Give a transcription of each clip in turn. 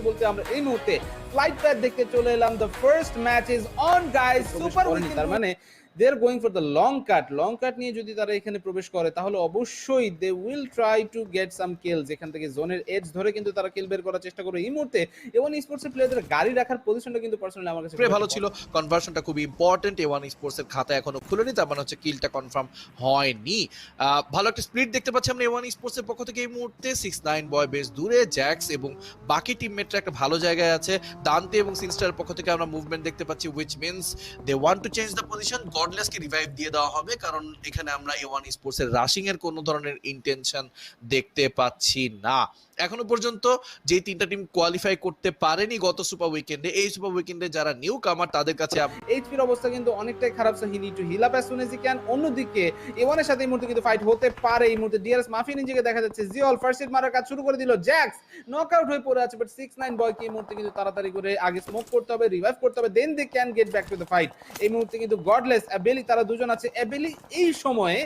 বলতে আমরা এই মুহূর্তে ফ্লাইট প্যাড দেখতে চলে এলাম। The first match is on guys, super weekend, তার মানে they are going for the long cut নিয়ে যদি তারা এখানে প্রবেশ করে তাহলে অবশ্যই they will try to get some kills. এখান থেকে জোনের এজ ধরে কিন্তু তারা কিল বের করার চেষ্টা করবে। এই মুহূর্তে এওয়ান স্পোর্টসের প্লেয়ারদের গাড়ি রাখার পজিশনটা কিন্তু পার্সোনালি আমার কাছে খুবই ভালো ছিল, কনভার্সনটা খুবই ইম্পর্টেন্ট। এওয়ান স্পোর্টস এর খাতা এখনো খুলেনি, তার মানে হচ্ছে কিলটা কনফার্ম হয়নি। ভালো একটা স্প্লিট দেখতে পাচ্ছি আমরা এওয়ান স্পোর্টস এর পক্ষ থেকে এই মুহূর্তে। 6-9 বয় বেশ দূরে, জ্যাক্স এবং বাকি টিমমেটরা একটা ভালো জায়গায় আছে। দান্তে এবং সিনস্টারের পক্ষ থেকে আমরা মুভমেন্ট দেখতে পাচ্ছি, which means they want to change the position. গডলেসকে রিভাইভ দিয়ে দেওয়া হবে, কারণ এখানে আমরা এওয়ান স্পোর্টস এর রাশিং এর কোনো ধরনের ইন্টেনশন দেখতে পাচ্ছি না। এখনো পর্যন্ত যে তিনটা টিম কোয়ালিফাই করতে পারেনি গত সুপার উইকেন্ডে, এই সুপার উইকেন্ডে যারা নিউ কামার তাদের কাছে এইচপির অবস্থা কিন্তু অনেকটাই খারাপ, so he need to heal up as soon as he can. অন্যদিকে এওয়ানের সাথে এই মুহূর্তে কিন্তু ফাইট হতে পারে। এই মুহূর্তে ডিআরএস মাফি নিজেকে দেখা যাচ্ছে, জিওল ফার্স্ট হিট মারার কাজ শুরু করে দিল, জ্যাক্স নকআউট হয়ে পড়ে আছে, বাট 6-9 বয়কে এই মুহূর্তে কিন্তু তাড়াতাড়ি করে আগে স্মোক করতে হবে, রিভাইভ করতে হবে, then they can get back to the fight. এই মুহূর্তে কিন্তু গডলেস, অ্যাবেলি, তারা দুজন আছে। অ্যাবেলি এই সময়ে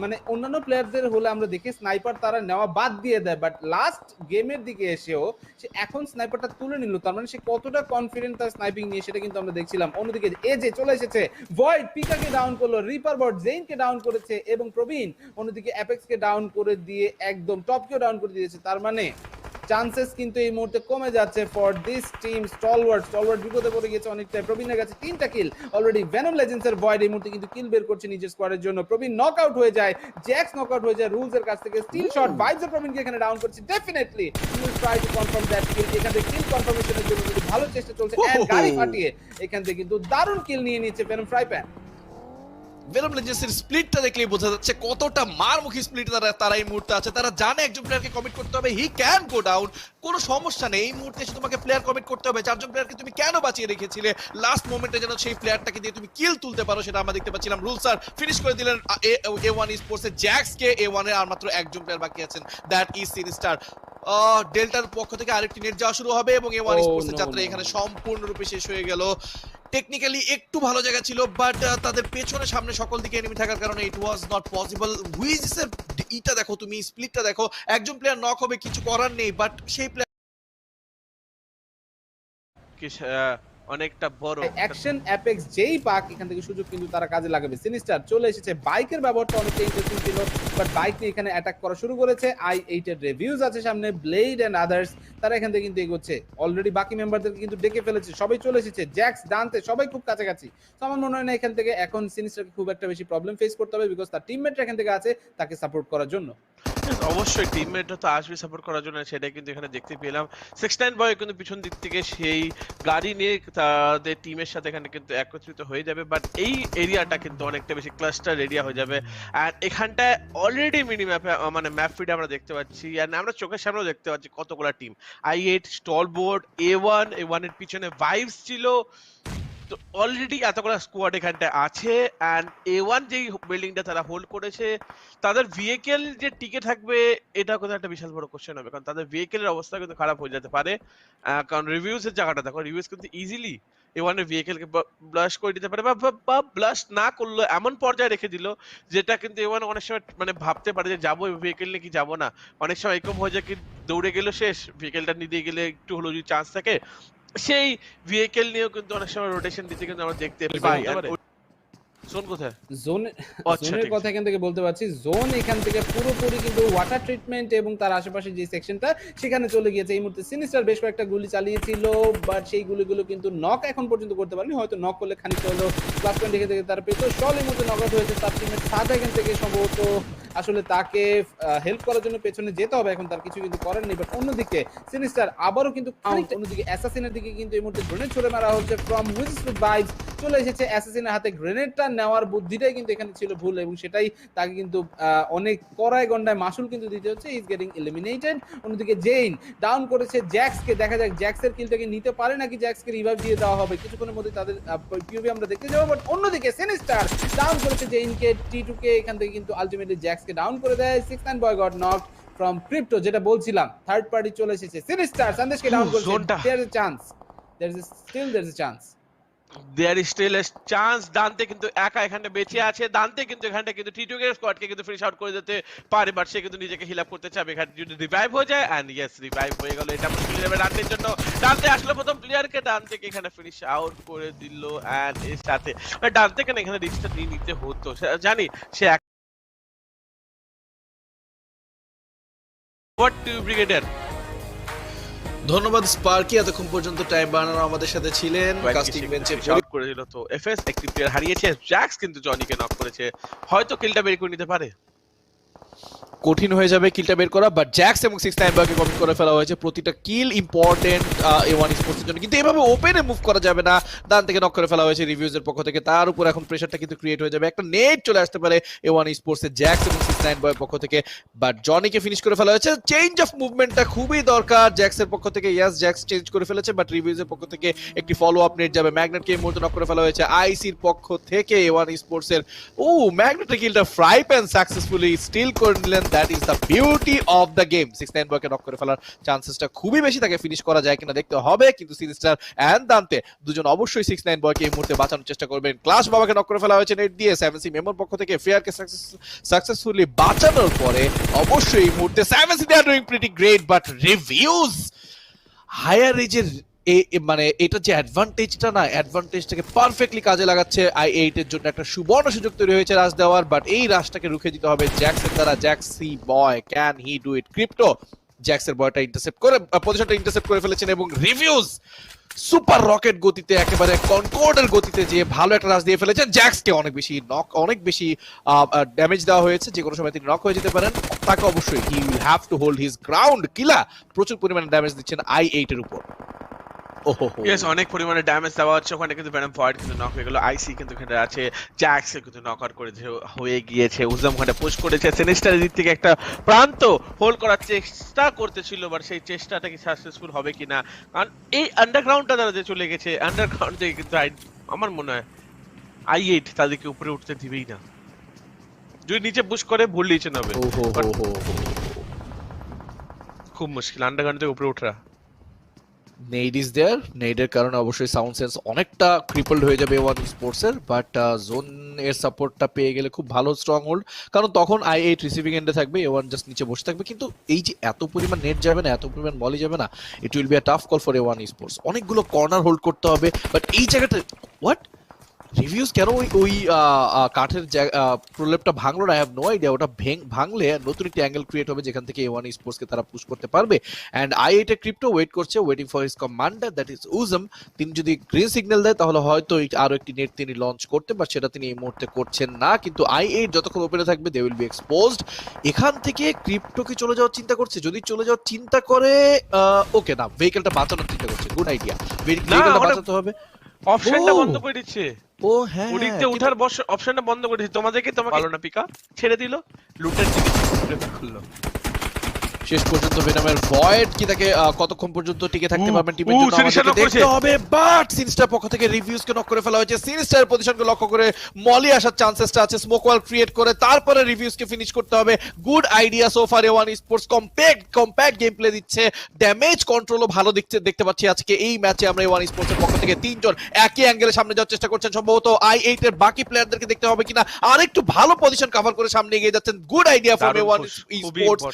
মানে অন্যান্য প্লেয়ারদের হলে আমরা দেখি স্নাইপার তারা নেওয়া বাদ দিয়ে দেয়, বাট লাস্ট গেমের দিকে এসেও সে এখন স্নাইপারটা তুলে নিল, তার মানে সে কতটা কনফিডেন্ট তার স্নাইপিং নিয়ে সেটা কিন্তু আমরা দেখছিলাম। অন্যদিকে এজে চলে এসেছে, ভয়েড পিকাকে ডাউন করলো, রিপার বট জেইনকে ডাউন করেছে এবং প্রবীণ অন্যদিকে অ্যাপেক্সকে ডাউন করে দিয়ে একদম টপকেও ডাউন করে দিয়েছে। তার মানে চান্সেস কিন্তু এই মুহূর্তে কমে যাচ্ছে ফর দিস টিম। স্টলওয়ার্ড বিপদে পড়ে গেছে অনেকটা। প্রবীণের কাছে 3টা কিল অলরেডি। ভেনম লেজেন্ডসের ভয়েড এই মুহূর্তে কিন্তু কিল বের করছে নিজের স্কোয়াডের জন্য। প্রবীণ নকআউট হয়ে যায়, জ্যাক্স নকআউট হয়ে যায় রুলস এর কাছ থেকে। স্টিল শট ভাইবস প্রবীণকে এখানে ডাউন করছে। Definitely he will try to confirm that kill. এখান থেকে কিল কনফার্মেশনের জন্য কিন্তু ভালো চেষ্টা চলছে, এন্ড গাড়ি ফাটিয়ে এখান থেকে কিন্তু দারুণ কিল নিয়ে নিচ্ছে ভেনম ফ্রাই প্যান। ভেনম লেজেন্ডসের স্প্লিটটা দেখলেই বোঝা যাচ্ছে কতটা মারমুখী স্প্লিট তারা এই মুহূর্তে আছে। তারা জানে একজন প্লেয়ারকে কমিট করতে হবে, হি ক্যান গো ডাউন, কোনো সমস্যা নেই। এই মুহূর্তে এসে তোমাকে প্লেয়ার কমিট করতে হবে। চারজন প্লেয়ারকে তুমি কেন বাঁচিয়ে রেখেছিলে? লাস্ট মোমেন্টে যেন সেই প্লেয়ারটাকে দিয়ে তুমি কিল তুলতে পারো, সেটা আমরা দেখতে পাচ্ছিলাম। রুল স্যার ফিনিশ করে দিলেন এ1 স্পোর্টসের জ্যাক্সকে। এ1 এর আর মাত্র একজন প্লেয়ার বাকি আছেন, দ্যাট ইজ সিনস্টার। ডেল্টার পক্ষ থেকে আরেকটি নেট যাওয়া শুরু হবে এবং এ1 স্পোর্টসের যাত্রা এখানে সম্পূর্ণরূপে শেষ হয়ে গেল। টেকনিক্যালি একটু ভালো জায়গা ছিল, বাট তাদের পেছনে সামনে সকল দিকে এনিমি থাকার কারণে ইট ওয়াজ নট পসিবল। হুইজেসের ইটা দেখো তুমি, স্প্লিটটা দেখো, একজন প্লেয়ার নক হবে, কিছু করার নেই, বাট সেই প্লেয়ার অনেকটা বড় অ্যাকশন অ্যাপেক্স যেই পাক এখান থেকে সুযোগ কিন্তু তারা কাজে লাগাবে। সিনিস্টার চলে এসেছে, বাইকের ব্যবহারটা অনেকটা ইন্টারেস্টিং ছিল, বাট বাইক নিয়ে এখানে অ্যাটাক করা শুরু করেছে। i8 এর রিভিউজ আছে সামনে, ব্লেড এন্ড আদার্স, তারা এখান থেকে কিন্তু এগোচ্ছে। অলরেডি বাকি মেম্বারদেরকে কিন্তু ডেকে ফেলেছে, সবাই চলে এসেছে, জ্যাক্স, ডান্তে সবাই খুব কাছাকাছি। তো আমার মনে হয় না এখান থেকে এখন সিনিস্টারকে খুব একটা বেশি প্রবলেম ফেস করতে হবে, বিকজ তার টিমমেটরা এখান থেকে আছে তাকে সাপোর্ট করার জন্য। অবশ্যই টিমমেটরা তো আসবে সাপোর্ট করার জন্য, সেটাই কিন্তু এখানে দেখতে পেলাম। 6-9 বয় কিন্তু পিছন দিক থেকে সেই গাড়ি নিয়ে তাদের টিমের সাথে এখানে কিন্তু একত্রিত হয়ে যাবে, বাট এই এরিয়াটা কিন্তু অনেকটা বেশি ক্লাস্টার এরিয়া হয়ে যাবে। আর এখানটায় অলরেডি মিনি ম্যাপে মানে ম্যাপ ফিডে আমরা দেখতে পাচ্ছি, আর আমরা চোখের সামনেও দেখতে পাচ্ছি কতগুলো টিম। i8, স্টলবোর্ড, এ1 এর পিছনে ভাইবস ছিল, তো অলরেডি এতগুলো স্কোয়াড এখানটা আছে। অ্যান্ড এ1 যেই বিল্ডিংটা তারা হোল্ড করেছে, তাদের ভেহিকেল যে টিকে থাকবে এটা কিন্তু একটা বিশাল বড় কোশ্চেন হবে, কারণ তাদের ভেহিকেলের অবস্থা কিন্তু খারাপ হয়ে যেতে পারে। কারণ রিভিউজ এর জায়গাটা দেখো, রিভিউজ কিন্তু ইজিলি এ1 এর ভেহিকেলকে ব্লাস্ট করে দিতে পারে, বা ব্লাস্ট না করলো এমন পর্যায়ে রেখে দিল যেটা কিন্তু এ1 অনেক সময় মানে ভাবতে পারে যে যাবো ভেহিকেল নিয়ে কি যাবো না। অনেক সময় এরকম হয়ে যায় কি দৌড়ে গেল শেষ, ভেহিকেলটা নিতে গেলে একটু হলো যদি চান্স থাকে, সেই ভেহিকেল নিয়েও কিন্তু অনেক সময় রোটেশন দিতে কিন্তু আমরা দেখতে পাই। জোন কোথায়? জোনের কথা এখান থেকে বলতে পারছি, জোন এখান থেকে পুরোপুরি কিন্তু ওয়াটার ট্রিটমেন্ট এবং তার আশেপাশে যে সেকশনটা সেখানে চলে গিয়েছে। এই মুহূর্তে সিনিস্টার বেশ কয়েকটা গুলি চালিয়েছিল, বাট সেই গুলিগুলো কিন্তু নক এখন পর্যন্ত করতে পারেনি। হয়তো নক করলে খানিকটা হলো প্লাস পয়েন্ট এখান থেকে তার পেতো। শল এই মুহূর্তে নক আউট হয়েছে, তার টিমের সাথে এখান থেকে সম্ভবত আসলে তাকে হেল্প করার জন্য পেছনে যেতে হবে, এখন তার কিছু কিন্তু করার নেই। বাট অন্যদিকে সিনিস্টার আবারও কিন্তু অন্যদিকে অ্যাসাসিনের দিকে কিন্তু এই মুহূর্তে গ্রেনেড ছুড়ে মারা হচ্ছে ফ্রম হুইজেস উইথ ভাইবস। চলে এসেছে অ্যাসাসিনের হাতে, গ্রেনেডটা নেওয়ার বুদ্ধিটাই কিন্তু এখানে ছিল ভুল, এবং সেটাই তাকে কিন্তু অনেক কড়ায় গন্ডায় মাসুল কিন্তু দিতে হচ্ছে। Is getting eliminated. অন্যদিকে জেইন ডাউন করেছে জ্যাক্সকে, দেখা যাক জ্যাক্সের কিলটাকে নিতে পারে নাকি জ্যাক্সকে রিভাইভ দিয়ে দেওয়া হবে। কিছুক্ষণের মধ্যে তাদের পিওভি আমরা দেখতে যাবো। বাট অন্যদিকে সিনিস্টার ডাউন করেছে জেইনকে, টি2কে এখান থেকে কিন্তু আলটিমেটলি জ্যাক্সকে ডাউন করে দেয়। 6-9 boy got knocked from crypto, যেটা বলছিলাম থার্ড পার্টি চলে এসেছে। সিনিস্টার সন্দেশকে ডাউন করেছে। There is a chance, there is still there is a chance. There is still a chance. Dante কিন্তু একা এখানে বেঁচে আছে। দান্তে কিন্তু এখানটা কিন্তু টি2 এর স্কোয়াডকে কিন্তু ফিনিশ আউট করে দিতে পারে, বাট সে কিন্তু নিজেকে হিল আপ করতে চাবে। এখানে যদি রিভাইভ হয়ে যায়, এন্ড ইয়েস রিভাইভ হয়ে গেল, এটা মুশকিল হয়ে যাবে দান্তের জন্য। দান্তে আসলে প্রথম প্লেয়ারকে, দান্তেকে এখানে ফিনিশ আউট করে দিল, এন্ড এর সাথে দান্তেকে না এখানে রিস্কটা নিয়ে নিতে হতো। জানি সে হোয়াট টু ব্রিগেডিয়ার। ধন্যবাদ স্পার্কি, এতক্ষণ পর্যন্ত টাইম বানানো আমাদের সাথে ছিলেন কাস্টিং বেঞ্চে। আউট করে দিল। তো এফএস একটি প্লেয়ার হারিয়েছে, জ্যাক্স কিন্তু জনিকে নক করেছে, হয়তো কিলটা বের করে নিতে পারে। কঠিন হয়ে যাবে কিলটা বের করা, বাট জ্যাক্স এবং 6ix9ine বয়কে কমিট করে ফেলা হয়েছে। প্রতিটা কিল ইম্পর্টেন্ট A1 স্পোর্টসের জন্য, কিন্তু এভাবে ওপেনে মুভ করা যাবে না। ডান থেকে নক করে ফেলা হয়েছে রিভিউজের পক্ষ থেকে, তার উপর এখন প্রেসারটা কিন্তু ক্রিয়েট হয়ে যাবে। একটা নেট চলে আসতে পারে A1 স্পোর্টসের জ্যাক্স এবং 6ix9ine বয়ের পক্ষ থেকে, বাট জনিকে ফিনিশ করে ফেলা হয়েছে। চেঞ্জ অফ মুভমেন্টটা খুবই দরকার জ্যাক্সের পক্ষ থেকে। ইয়াস, জ্যাক্স চেঞ্জ করে ফেলেছে, বাট রিভিউজের পক্ষ থেকে একটি ফলো আপ নেট যাবে। ম্যাগনেটকে এই মুহূর্তে নক করে ফেলা হয়েছে আইসির পক্ষ থেকে A1 স্পোর্টসের। ও, ম্যাগনেটের কিলটা ফ্রাই প্যান সাকসেসফুলি স্টিল করে নিলেন। That is the beauty of the game. 6ix9ine বয়কে নক করে ফেলার চান্সেসটা খুবই বেশি, তাকে ফিনিশ করা যায় কিনা দেখতে হবে, কিন্তু সিনিস্টার এন্ড দান্তে দুজন অবশ্যই 6ix9ine বয়কে এই মুহূর্তে বাঁচানোর চেষ্টা করবেন। ক্লাশ বাবাকে নক করে ফেলা হয়েছে নেট দিয়ে। 7C মেমোর পক্ষ থেকে ফেয়ারকে সাকসেসফুলি বাঁচানোর পরে অবশ্যই এই মুহূর্তে 7C they are doing pretty great, but reviews higher এজের মানে এটা যে অ্যাডভান্টেজটা না, অ্যাডভান্টেজটাকে পারফেক্টলি কাজে লাগাচ্ছে i8 এর জন্য। একটা সুবর্ণ সুযোগ তৈরি হয়েছে রাশ দেওয়ার, বাট এই রাশটাকে রুখে দিতে হবে জ্যাক্সের দ্বারা। জ্যাক্সি boy, can he do it? Crypto জ্যাক্সের বয়টা ইন্টারসেপ্ট করে, পজিশনটা ইন্টারসেপ্ট করে ফেলেছেন, এবং রিভিউজ সুপার রকেট গতিতে, একেবারে কনকর্ডের গতিতে যে ভালো একটা রাশ দিয়ে ফেলেছেন। জ্যাক্সকে অনেক বেশি ড্যামেজ দেওয়া হয়েছে, যে কোনো সময় তিনি নক হয়ে যেতে পারেন। তাকে অবশ্যই he will have to hold his ground. কিলা প্রচুর পরিমাণে ড্যামেজ দিচ্ছেন i8 এর উপর। ইয়েস, অনেক পরিমাণে ড্যামেজ দেওয়া হচ্ছে ওখানে, কিন্তু ভ্যানম ফয়েড কিন্তু নক হয়ে গেল। আইসি কিন্তু এখানে আছে, জ্যাক্স কিন্তু নক আউট করে হয়ে গিয়েছে। উজম ওখানে পুশ করেছে, সিনিস্টারের দিক থেকে একটা প্রান্ত হোল্ড করার চেষ্টা করতেছিল, বাট সেই চেষ্টাটা কি সাকসেসফুল হবে কিনা, কারণ এই আন্ডারগ্রাউন্ডটা তারা যে চলে গেছে, আন্ডারগ্রাউন্ড থেকে কিন্তু আমার মনে হয় i8 তাদেরকে উপরে উঠতে দিবেই না। যদি নিচে পুশ করে ভুল নিচে নেবে, খুব মুশকিল আন্ডারগ্রাউন্ড থেকে উপরে ওঠা। নেড ইজ দেয়ার, নেডের কারণে অবশ্যই সাউন্ড সেন্স অনেকটা ক্রিপলড হয়ে যাবে A1 স্পোর্টসের, বাট জোন এর সাপোর্টটা পেয়ে গেলে খুব ভালো স্ট্রং হোল্ড, কারণ তখন i8 রিসিভিং এন্ডে থাকবে, A1 জাস্ট নিচে বসে থাকবে। কিন্তু এই যে এত পরিমাণ নেট যাবে না, এত পরিমাণ বলই যাবে না, it will be a tough call for A1 sports. অনেকগুলো কর্নার হোল্ড করতে হবে, বাট এই জায়গাটা হোয়াট রিভিউজ কেন ওই কাঠের প্রলেপটা ভাঙলো না? I have no idea. ওটা ভাঙলে নতুন একটি অ্যাঙ্গেল ক্রিয়েট হবে, যেখান থেকে A1 স্পোর্টসকে তারা পুশ করতে পারবে। অ্যান্ড i8 এর ক্রিপ্টো ওয়েট করছে, waiting for his commander, that is উজম। তিনি যদি গ্রিন সিগন্যাল দেয়, তাহলে হয়তো আরো একটি নেট তিনি লঞ্চ করতে, বাট সেটা তিনি এই মুহূর্তে করছেন না। কিন্তু i8 যতক্ষণ ওপেনে থাকবে, দে উইল বি এক্সপোজড। এখান থেকে ক্রিপ্টোকে চলে যাওয়ার চিন্তা করছে, যদি চলে যাওয়ার চিন্তা করে, ওকে না, ভেহিকেলটা বাঁচানোর চিন্তা করছে। গুড আইডিয়া, ভেহিকেলটা বাঁচাতে হবে। অপশনটা বন্ধ করে দিচ্ছে, ও হ্যাঁ, ওদিক দিয়ে উঠার অপশনটা বন্ধ করে দিচ্ছে। তোমাকে ভালো না পিকা ছেড়ে দিল, লুটের দিকে প্রেফার করলো। শেষ পর্যন্ত ভেনমের ভয়েড কি তাকে কতক্ষণ পর্যন্ত টিকে থাকতে পারবেন টিমের জন্য আমাদেরকে দেখতে হবে, বাট সিনিস্টার পক্ষ থেকে রিভিউজকে নক করে ফেলা হয়েছে। সিনিস্টারের পজিশনকে লক্ষ্য করে মলি আসার চান্সেসটা আছে, স্মোক ওয়াল ক্রিয়েট করে তারপরে রিভিউজকে ফিনিশ করতে হবে। Good idea so far. A1 sports compact game play দিচ্ছে, ড্যামেজ কন্ট্রোলও ভালো দেখতে পাচ্ছি আজকে এই ম্যাচে আমরা। A1 স্পোর্টসের পক্ষ থেকে তিনজন একই অ্যাঙ্গেলে সামনে যাওয়ার চেষ্টা করছেন, সম্ভবত i8 এর বাকি প্লেয়ারদেরকে দেখতে হবে কিনা আরেকটু ভালো পজিশন কভার করে সামনে এগিয়ে যাচ্ছেন। Good idea from A1 sports.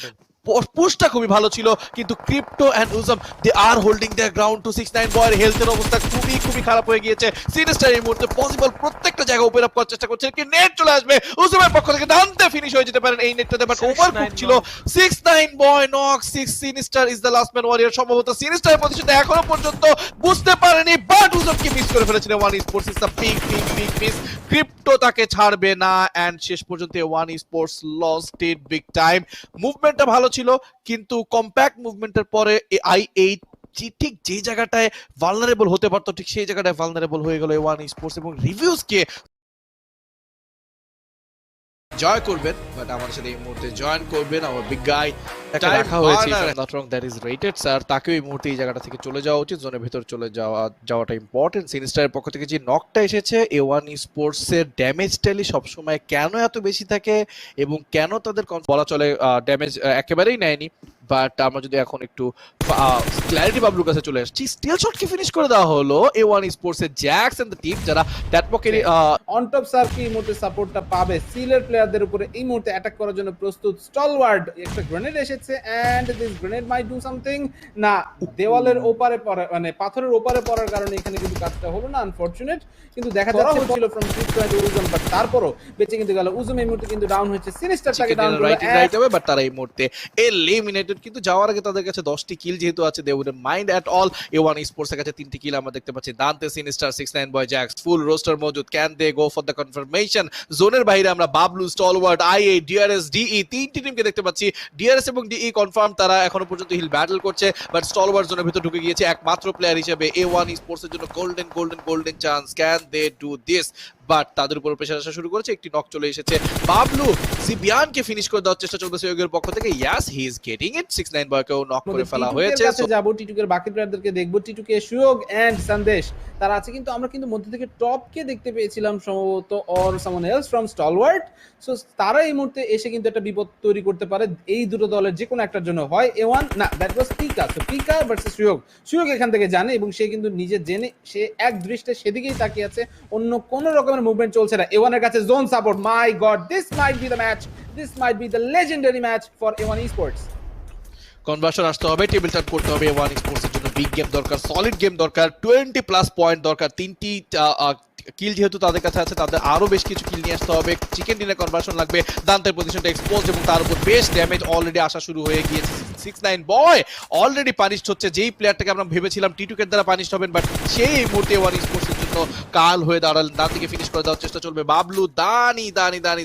পুশটা খুবই ভালো ছিল, কিন্তু ক্রিপ্টো এন্ড উজম they are holding their ground to 6ix9ine বয়ের হেলথের অবস্থা খুবই খারাপ হয়ে গিয়েছে। সিনিস্টার এই মুহূর্তে পসিবল প্রত্যেকটা জায়গা ওপেন আপ করার চেষ্টা করছে, কি নেট চলে আসবে উজমের পক্ষ থেকে, দান্তে ফিনিশ হয়ে যেতে পারেন এই নেটটাতে, বাট ওভারকুক ছিল। 6ix9ine বয় নক, Sinister is the last man warrior. সম্ভবত সিনিস্টারের পজিশনটা এখনো পর্যন্ত বুঝতে পারেনি, বাট উজমকে মিস করে ফেলেছিল A1 sports. Is the big miss. Crypto তাকে ছাড়বে না, এন্ড শেষ পর্যন্ত A1 sports lost it big time. মুভমেন্টটা ভালো ছিল, কিন্তু কম্প্যাক্ট মুভমেন্টের পরে i8 ঠিক যে জায়গাটায় ভালনারেবল হতে পারতো, ঠিক সেই জায়গাটায় ভালনারেবল হয়ে গেল A1 স্পোর্টস। এবং রিভিউজকে জয় করবেন, বাট আমাদের সাথে এই মুহূর্তে জয়েন করবেন আমার বিগ গাই তাকে রাখা হয়েছে, not wrong, that is rated sir. তাকে এই মুহূর্তে এই জায়গাটা থেকে চলে যাওয়া উচিত, জোনের ভিতর চলে যাওয়াটা ইম্পর্টেন্ট। সিনিস্টারের পক্ষ থেকে যে নকটা এসেছে, A1 স্পোর্টস এর ড্যামেজ স্টাইলি সবসময় কেন এত বেশি থাকে এবং কেন তাদের বলা চলে ড্যামেজ একেবারেই নেয়নি, বাট আমরা যদি এখন একটু ক্ল্যারিটি বাবলুর কাছে চলে আসছি, স্টিল শটকে ফিনিশ করে দেওয়া হলো A1 Esports এর জ্যাক্স এন্ড দ্য টিম, যারা ট্যাটমকের অন টপ স্যার কি এই মুহূর্তে সাপোর্টটা পাবে সিলের প্লেয়ারদের উপরে এই মুহূর্তে অ্যাটাক করার জন্য প্রস্তুত। স্টলওয়ার্ড একটা গ্রেনেড এসেছে and this grenade might do something. না, দেওয়ালের ওপারে পড়া মানে পাথরের ওপারে পড়ার কারণে এখানে কিন্তু কাজটা হলো না, আনফরচুনেট। কিন্তু দেখা যাচ্ছে হচ্ছিল ফ্রম ট্রিপ পয়েন্ট উজুম, বাট তারপরও বেঁচে কিন্তু গেল। উজুম এই মুহূর্তে কিন্তু ডাউন হচ্ছে, সিনিস্টারটাকে ডাউন করলো রাইট হবে, বাট তারা এই মুহূর্তে এলিমিনেটেড। কিন্তু যাওয়ার আগে তাদের কাছে 10টি কিল যেহেতু আছে, they wouldn't mind at all. A1 Esports এর কাছে 3টি কিল আমরা দেখতে পাচ্ছি। Dante, Sinister, 6ix9ine boy, Jax, full roster মজুদ। Can they go for the confirmation? জোনের বাইরে আমরা Bablu, Stalwart, IA, DRS, DE 3টি টিমকে দেখতে পাচ্ছি। ডিআরএস এবং ডিই কনফার্ম তারা এখনো পর্যন্ত হিল ব্যাটল করছে, বাট স্টলওয়ার্ড জোনের ভিতর ঢুকে গিয়েছে একমাত্র প্লেয়ার হিসেবে। A1 Esports এর জন্য golden chance. Can they do this? But তাদের উপর প্রেসার আসা শুরু করেছে, একটি নক চলে এসেছে। বাবলু সিবিয়ানকে ফিনিশ করে দেওয়ার চেষ্টা চলছে সিওগের পক্ষ থেকে। Yes, he is getting it. 6ix9ine বয়কেও নক করে ফেলা হয়েছে। যাব টিটুকের বাকি প্লেয়ারদেরকে দেখবো। টিটুকে, সুয়োগ এন্ড সন্দেশ তারা আছে, কিন্তু আমরা কিন্তু মধ্য থেকে টপকে দেখতে পেয়েছিলাম সম্ভবত, or someone else from stalwart. So তারা এই মুহূর্তে এসে কিন্তু একটা বিপদ তৈরি করতে পারে এই দুটো দলের যে কোনো একটার জন্য। হয় A1, না that was Pika. So Pika versus সুয়োগ। সুয়োগ এখান থেকে জানে এবং সে কিন্তু নিজে জেনে সে এক দৃষ্টে সেদিকেই তাকিয়ে আছে, অন্য কোনো রকমের মুভমেন্ট চলছে না। A1 এর কাছে zone support. My god, this might be the match, this might be the legendary match for A1 Esports। Conversion আসতে হবে, টেবিল টার্ন করতে হবে। A1 Esports এর জন্য বিগ গেম দরকার, সলিড গেম দরকার, 20+ পয়েন্ট দরকার। 3টি কিল যেহেতু তাদের কাছে আছে, তাদের আরো বেশ কিছু কিল নিয়ে আসতে হবে। চিকেন ডিনার কনভার্সন লাগবে। দান্তের পজিশনটা এক্সপোজ এবং তার উপর বেশ ড্যামেজ অলরেডি আসা শুরু হয়ে গিয়েছে। 6ix9ine বয় অলরেডি পানিশড হচ্ছে, যেই প্লেয়ারটাকে আমরা ভেবেছিলাম টিটুকের দ্বারা পানিশড হবেন, বাট সেই মুহূর্তে A1 Esports এর জন্য কাল হয়ে দাঁড়ালেন। দান থেকে ফিনিশ করে দেওয়ার চেষ্টা চলবে। বাবলু, দানি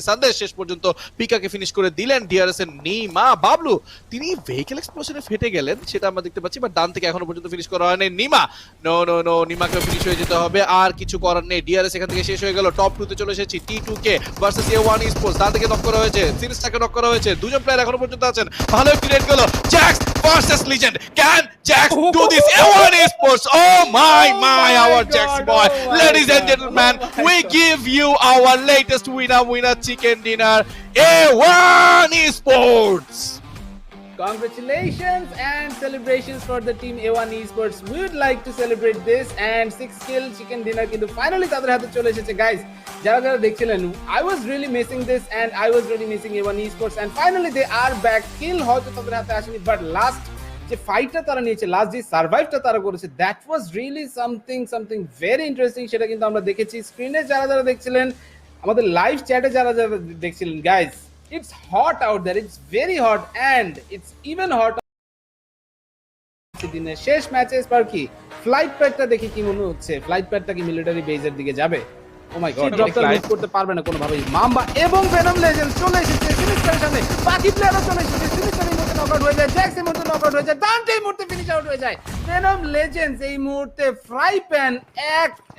সন্দেশ শেষ পর্যন্ত পিকাকে ফিনিশ করে দিলেন। ডিআরএস এর নিমা, বাবলু তিনি ভেহিকল এক্সপ্লোশনে ফেটে গেলেন, সেটা আমরা দেখতে পাচ্ছি, বাট দান থেকে এখনো পর্যন্ত ফিনিশ করা হয়নি। নিমা, নো, নিমাকে ফিনিশ হয়ে যেতে হবে, আর কিছু করার নেই। ডিআরএস এখান থেকে শেষ হয়ে গেল। টপ 2 তে চলে এসেছি। T2K versus A1 Esports। দান থেকে নক করা হয়েছে, সিরিজটাকে নক করা হয়েছে। দুজন প্লেয়ার এখনো পর্যন্ত আছেন, ভালো একটি রেড গেল। Jax versus legend. Can Jax do this? A1 Esports, oh my, our Jax boy. Ladies and gentlemen, we give you our latest winner, chicken dinner, A1 Esports. Congratulations and celebrations for the team A1 Esports. We would like to celebrate this and 6 kill chicken dinner কিন্তু finally তাদের হাতে চলে এসেছে। guys, যারা যারা দেখছিলেন, I was really missing this and I was really missing A1 Esports and finally they are back. kill হয়তো তাদের হাতে আসেনি, but last যে ফাইটটা তারা নিয়েছে, লাস্ট যে সার্ভাইভটা তারা করেছে, that was really something very interesting. সেটা কিন্তু আমরা দেখেছি স্ক্রিনে, যারা যারা দেখছিলেন, আমাদের লাইভ চ্যাটে যারা যারা দেখছিলেন। Guys, it's hot out there, it's very hot and it's even hot দিনের শেষ ম্যাচেস পর কি ফ্লাইট প্যাডটা দেখে কি মনে হচ্ছে? ফ্লাইট প্যাডটা কি মিলিটারি বেজের দিকে যাবে? ও মাই গড, ড্রপটা মিস করতে পারবে না কোনোভাবেই। মাম্বা এবং ভেনম লেজেন্ডস চলে এসেছে সিনিস্টারের সামনে, বাকি প্লেয়ারও চলে এসেছে। সিনিস্টারের মধ্যে নকআউট হয়ে যায়, জ্যাক্স এর মধ্যে নকআউট হয়ে যায়, দান্তে এই মুহূর্তে ফিনিশ আউট হয়ে যায়। ভেনম লেজেন্ডস এই মুহূর্তে ফ্রাই প্যান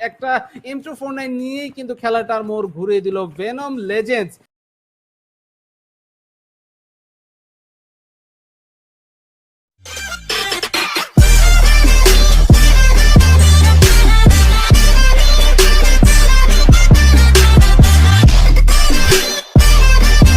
একটা M249 নিয়েই কিন্তু খেলাটার মোড় ঘুরিয়ে দিল ভেনম লেজেন্ডস।